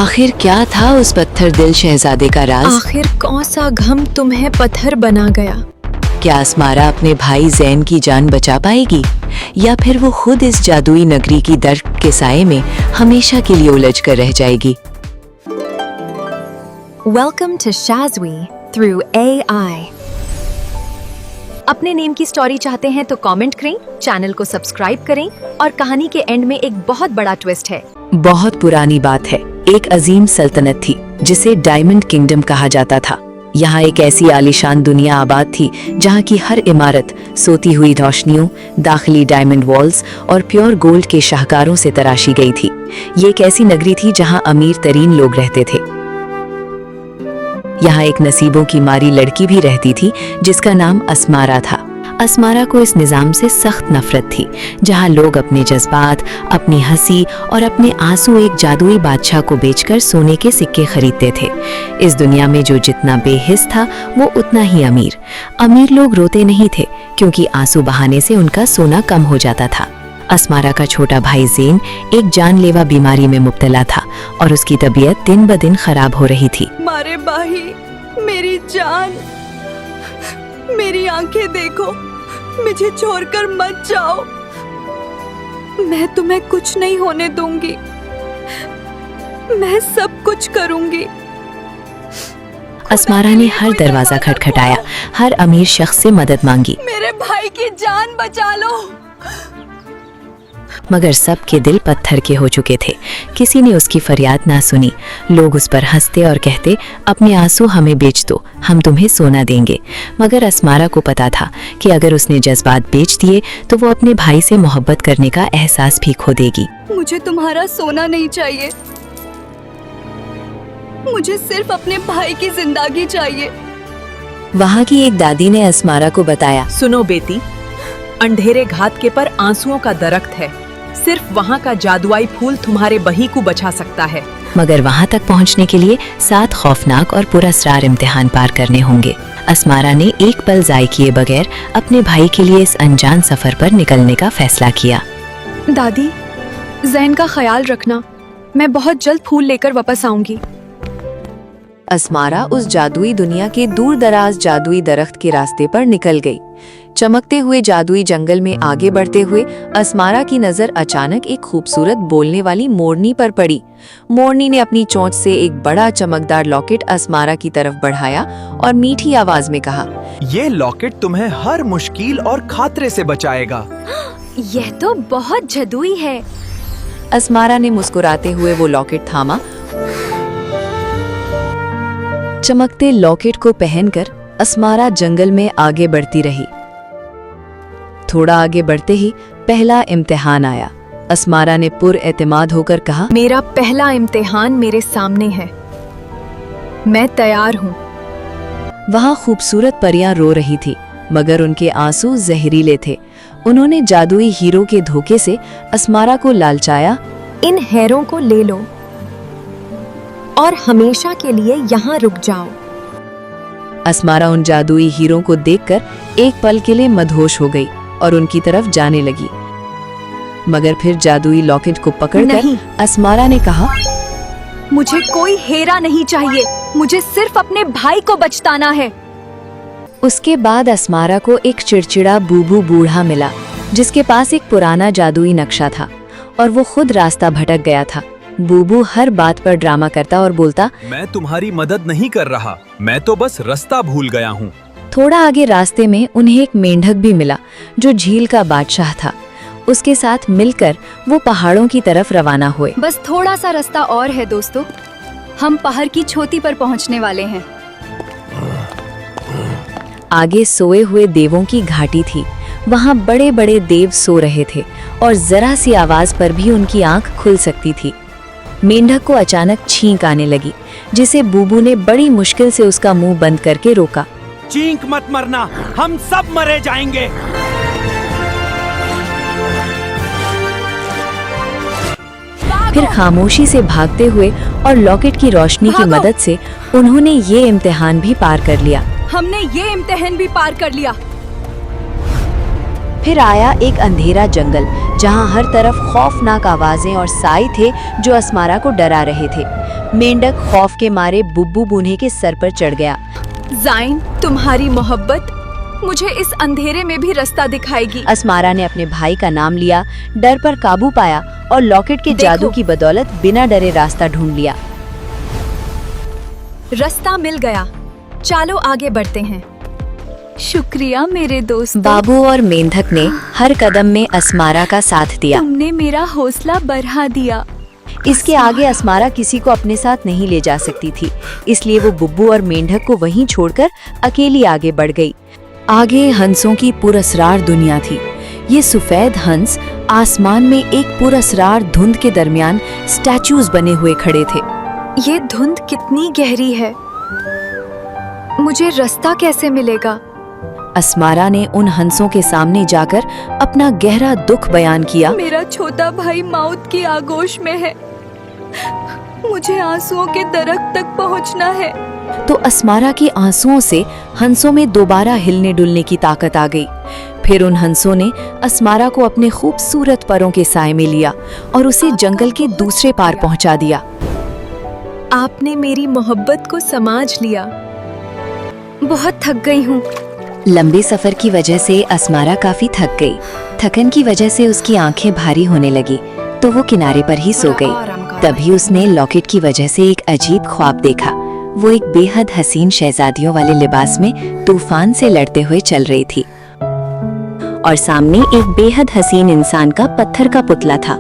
आखिर क्या था उस पत्थर दिल शहजादे का राज? आखिर कौन सा गम तुम्हें पत्थर बना गया? क्या अस्मारा अपने भाई ज़ैन की जान बचा पाएगी या फिर वो खुद इस जादुई नगरी की दर्द के साए में हमेशा के लिए उलझ कर रह जाएगी? Welcome to Shazwi through AI। अपने नेम की स्टोरी चाहते हैं तो कमेंट करें, चैनल को सब्सक्राइब करें और कहानी के एंड में एक बहुत बड़ा ट्विस्ट है। बहुत पुरानी बात है। एक अजीम सल्तनत थी जिसे डायमंड किंगडम कहा जाता था। यहाँ एक ऐसी आलीशान दुनिया आबाद थी जहाँ की हर इमारत सोती हुई रोशनियों, दाखिली डायमंड वॉल्स और प्योर गोल्ड के शाहकारों से तराशी गई थी। ये एक ऐसी नगरी थी जहाँ अमीर तरीन लोग रहते थे। यहाँ एक नसीबों की मारी लड़की भी रहती थी जिसका नाम अस्मारा था। अस्मारा को इस निज़ाम से सख्त नफरत थी जहाँ लोग अपने जज्बात, अपनी हंसी और अपने आंसू एक जादुई बादशाह को बेचकर सोने के सिक्के खरीदते थे। इस दुनिया में जो जितना बेहिस था वो उतना ही अमीर। अमीर लोग रोते नहीं थे क्योंकि आंसू बहाने से उनका सोना कम हो जाता था। अस्मारा का छोटा भाई ज़ैन एक जानलेवा बीमारी में मुब्तला था और उसकी तबीयत दिन ब दिन खराब हो रही थी। मारे भाई, मेरी जान, मेरी आंखें देखो, मुझे छोड़कर मत जाओ। मैं तुम्हें कुछ नहीं होने दूंगी, मैं सब कुछ करूंगी। अस्मारा ने हर दरवाजा खटखटाया, हर अमीर शख्स से मदद मांगी, मेरे भाई की जान बचा लो। मगर सबके दिल पत्थर के हो चुके थे। किसी ने उसकी फरियाद ना सुनी। लोग उस पर हंसते और कहते, अपने आंसू हमें बेच दो, हम तुम्हें सोना देंगे। मगर अस्मारा को पता था कि अगर उसने जज्बात बेच दिए तो वो अपने भाई से मोहब्बत करने का एहसास भी खो देगी। मुझे तुम्हारा सोना नहीं चाहिए, मुझे सिर्फ अपने भाई की जिंदगी चाहिए। वहाँ की एक दादी ने अस्मारा को बताया, सुनो बेटी, अंधेरे घात के पर आंसुओं का दरख्त है, सिर्फ वहाँ का जादुई फूल तुम्हारे बही को बचा सकता है। मगर वहाँ तक पहुँचने के लिए 7 खौफनाक और पुरअसरार इम्तिहान पार करने होंगे। अस्मारा ने एक पल ज़ाय किए बगैर अपने भाई के लिए इस अनजान सफर पर निकलने का फैसला किया। दादी, ज़ैन का ख्याल रखना, मैं बहुत जल्द फूल लेकर वापस आऊंगी। अस्मारा उस जादुई दुनिया के दूर दराज जादुई दरख्त के रास्ते पर निकल गई। चमकते हुए जादुई जंगल में आगे बढ़ते हुए अस्मारा की नजर अचानक एक खूबसूरत बोलने वाली मोरनी पर पड़ी। मोरनी ने अपनी चोंच से एक बड़ा चमकदार लॉकेट अस्मारा की तरफ बढ़ाया और मीठी आवाज में कहा, ये लॉकेट तुम्हें हर मुश्किल और खातरे से बचाएगा। यह तो बहुत जादुई है। अस्मारा ने मुस्कुराते हुए वो लॉकेट थामा। चमकते लॉकेट को पहनकर अस्मारा जंगल में आगे बढ़ती रही। थोड़ा आगे बढ़ते ही पहला इम्तिहान आया। अस्मारा ने पुरएतमाद होकर कहा, मेरा पहला इम्तिहान मेरे सामने है, मैं तैयार हूँ। वहाँ खूबसूरत परियां रो रही थी मगर उनके आंसू जहरीले थे। उन्होंने जादुई हीरो के धोखे से अस्मारा को लालचाया, इन हेरों को ले लो और हमेशा के लिए यहाँ रुक जाओ। अस्मारा उन जादुई हीरो को देखकर एक पल के लिए मदहोश हो गई और उनकी तरफ जाने लगी। मगर फिर जादुई लॉकेट को पकड़कर नहीं। अस्मारा ने कहा, मुझे कोई हेरा नहीं चाहिए, मुझे सिर्फ अपने भाई को बचाना है। उसके बाद अस्मारा को एक चिड़चिड़ा बूबू बूढ़ा मिला जिसके पास एक पुराना जादुई नक्शा था और वो खुद रास्ता भटक गया था। बूबू हर बात पर ड्रामा करता और बोलता, मैं तुम्हारी मदद नहीं कर रहा, मैं तो बस रास्ता भूल गया हूँ। थोड़ा आगे रास्ते में उन्हें एक मेंढक भी मिला जो झील का बादशाह था। उसके साथ मिलकर वो पहाड़ों की तरफ रवाना हुए। बस थोड़ा सा रास्ता और है दोस्तों, हम पहाड़ की चोटी पर पहुंचने वाले हैं। आगे सोए हुए देवों की घाटी थी। वहाँ बड़े बड़े देव सो रहे थे और जरा सी आवाज पर भी उनकी आंख खुल सकती थी। मेंढक को अचानक छींक आने लगी जिसे बूबू ने बड़ी मुश्किल से उसका मुंह बंद करके रोका। चींक मत मरना, हम सब मरे जाएंगे। फिर खामोशी से भागते हुए और लॉकेट की रोशनी की मदद से उन्होंने ये इम्तिहान भी पार कर लिया। हमने ये इम्तिहान भी पार कर लिया। फिर आया एक अंधेरा जंगल जहां हर तरफ खौफनाक आवाजें और साए थे जो अस्मारा को डरा रहे थे। मेंढक खौफ के मारे बुब्बू बूढ़े के सर पर चढ़ गया। ज़ाइन, तुम्हारी मोहब्बत मुझे इस अंधेरे में भी रास्ता दिखाएगी। अस्मारा ने अपने भाई का नाम लिया, डर पर काबू पाया और लॉकेट के जादू की बदौलत बिना डरे रास्ता ढूंढ लिया। रास्ता मिल गया, चलो आगे बढ़ते हैं। शुक्रिया मेरे दोस्त। बाबू और मेंढक ने हर कदम में अस्मारा का साथ दिया। तुमने मेरा हौसला बढ़ा दिया। इसके आगे अस्मारा किसी को अपने साथ नहीं ले जा सकती थी, इसलिए वो बुब्बू और मेंढक को वहीं छोड़कर अकेली आगे बढ़ गई। आगे हंसों की पुरस्रार दुनिया थी। ये सफेद हंस आसमान में एक पुरस्रार धुंध के दरमियान स्टैचूज बने हुए खड़े थे। ये धुंध कितनी गहरी है, मुझे रास्ता कैसे मिलेगा? अस्मारा ने उन हंसों के सामने जाकर अपना गहरा दुख बयान किया। मेरा छोटा भाई मौत की आगोश में है, मुझे आंसुओं के दरख्त तक पहुंचना है। तो अस्मारा के आंसुओं से हंसों में दोबारा हिलने डुलने की ताकत आ गई। फिर उन हंसों ने अस्मारा को अपने खूबसूरत परों के साए में लिया और उसे जंगल के दूसरे पार पहुंचा दिया। आपने मेरी मोहब्बत को समझ लिया। बहुत थक गई हूँ। लंबे सफर की वजह से अस्मारा काफी थक गई। थकन की वजह से उसकी आंखें भारी होने लगी, तो वो किनारे पर ही सो गई। तभी उसने लॉकेट की वजह से एक अजीब ख्वाब देखा। वो एक बेहद हसीन शहजादियों वाले लिबास में तूफान से लड़ते हुए चल रही थी और सामने एक बेहद हसीन इंसान का पत्थर का पुतला था।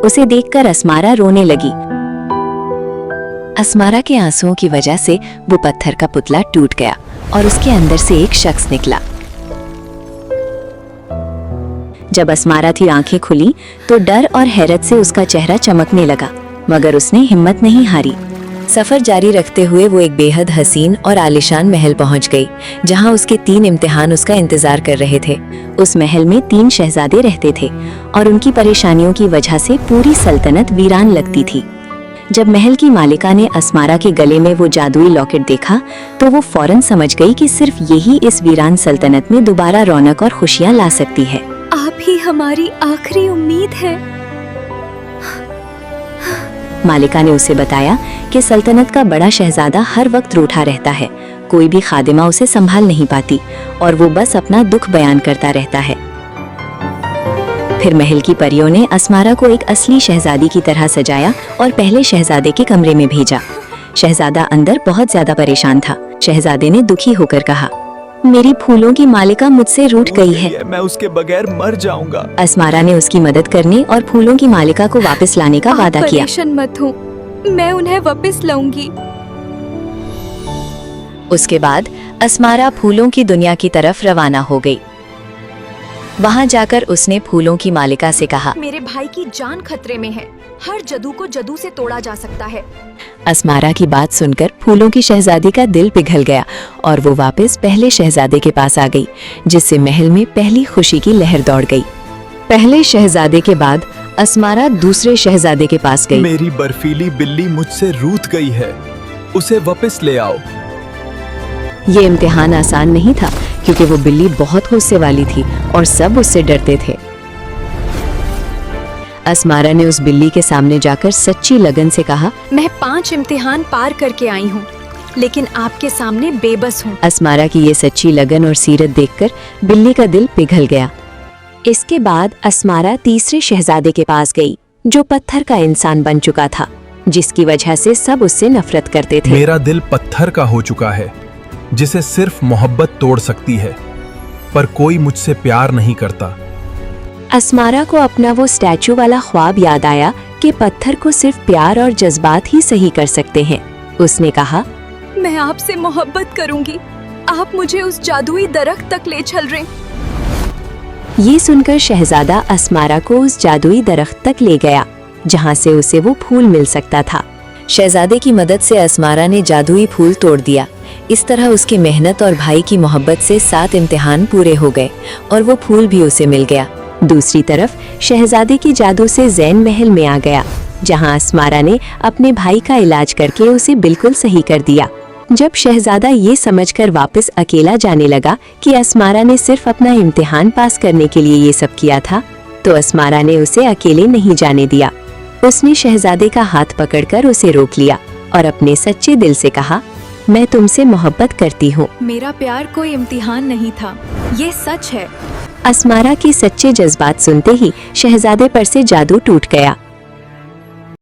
उसे देखकर अस्मारा रोने लगी। अस्मारा के आंसुओं की वजह से वो पत्थर का पुतला टूट गया और उसके अंदर से एक शख्स निकला। जब अस्मारा की आंखें खुली तो डर और हैरत से उसका चेहरा चमकने लगा, मगर उसने हिम्मत नहीं हारी। सफर जारी रखते हुए वो एक बेहद हसीन और आलिशान महल पहुंच गई, जहां उसके 3 इम्तिहान उसका इंतजार कर रहे थे। उस महल में 3 शहजादे रहते थे और उनकी परेशानियों की वजह से पूरी सल्तनत वीरान लगती थी। जब महल की मालिका ने अस्मारा के गले में वो जादुई लॉकेट देखा तो वो फौरन समझ गई कि सिर्फ यही इस वीरान सल्तनत में दोबारा रौनक और खुशियां ला सकती है। आप ही हमारी आखिरी उम्मीद है। मालिका ने उसे बताया कि सल्तनत का बड़ा शहजादा हर वक्त रूठा रहता है, कोई भी खादिमा उसे संभाल नहीं पाती और वो बस अपना दुख बयान करता रहता है। फिर महल की परियों ने अस्मारा को एक असली शहजादी की तरह सजाया और पहले शहजादे के कमरे में भेजा। शहजादा अंदर बहुत ज्यादा परेशान था। शहजादे ने दुखी होकर कहा, मेरी फूलों की मालिका मुझसे रूठ गई है, मैं उसके बगैर मर जाऊंगा। अस्मारा ने उसकी मदद करने और फूलों की मालिका को वापस लाने का वादा किया। परेशान मत हो, मैं उन्हें वापस लाऊंगी। उसके बाद अस्मारा फूलों की दुनिया की तरफ रवाना हो गई। वहां जाकर उसने फूलों की मालिका से कहा, मेरे भाई की जान खतरे में है, हर जादू को जादू से तोड़ा जा सकता है। अस्मारा की बात सुनकर फूलों की शहजादी का दिल पिघल गया और वो वापस पहले शहजादे के पास आ गई, जिससे महल में पहली खुशी की लहर दौड़ गई। पहले शहजादे के बाद अस्मारा दूसरे शहजादे के पास गई। मेरी बर्फीली बिल्ली मुझसे रूठ गई है, उसे वापस ले आओ। ये इम्तिहान आसान नहीं था क्योंकि वो बिल्ली बहुत गुस्से वाली थी और सब उससे डरते थे। अस्मारा ने उस बिल्ली के सामने जाकर सच्ची लगन से कहा, मैं 5 इम्तिहान पार करके आई हूँ, लेकिन आपके सामने बेबस हूँ। अस्मारा की ये सच्ची लगन और सीरत देखकर बिल्ली का दिल पिघल गया। इसके बाद अस्मारा तीसरे शहजादे के पास गई, जो पत्थर का इंसान बन चुका था, जिसकी वजह से सब उससे नफरत करते थे। मेरा दिल पत्थर का हो चुका है, जिसे सिर्फ मोहब्बत तोड़ सकती है, पर कोई मुझसे प्यार नहीं करता। अस्मारा को अपना वो स्टैचू वाला ख्वाब याद आया कि पत्थर को सिर्फ प्यार और जज्बात ही सही कर सकते हैं। उसने कहा, मैं आपसे मोहब्बत करूंगी, आप मुझे उस जादुई दरख्त तक ले चल रहे। ये सुनकर शहजादा अस्मारा को उस जादुई दरख्त तक ले गया, जहाँ से उसे वो फूल मिल सकता था। शहजादे की मदद से अस्मारा ने जादुई फूल तोड़ दिया। इस तरह उसकी मेहनत और भाई की मोहब्बत से 7 इम्तिहान पूरे हो गए और वो फूल भी उसे मिल गया। दूसरी तरफ शहजादे की जादू से ज़ैन महल में आ गया, जहां अस्मारा ने अपने भाई का इलाज करके उसे बिल्कुल सही कर दिया। जब शहजादा ये समझकर वापस अकेला जाने लगा कि अस्मारा ने सिर्फ अपना इम्तिहान पास करने के लिए ये सब किया था, तो अस्मारा ने उसे अकेले नहीं जाने दिया। उसने शहजादे का हाथ पकड़कर उसे रोक लिया और अपने सच्चे दिल से कहा, मैं तुमसे मोहब्बत करती हूँ। मेरा प्यार कोई इम्तिहान नहीं था, ये सच है। अस्मारा के सच्चे जज्बात सुनते ही शहजादे पर से जादू टूट गया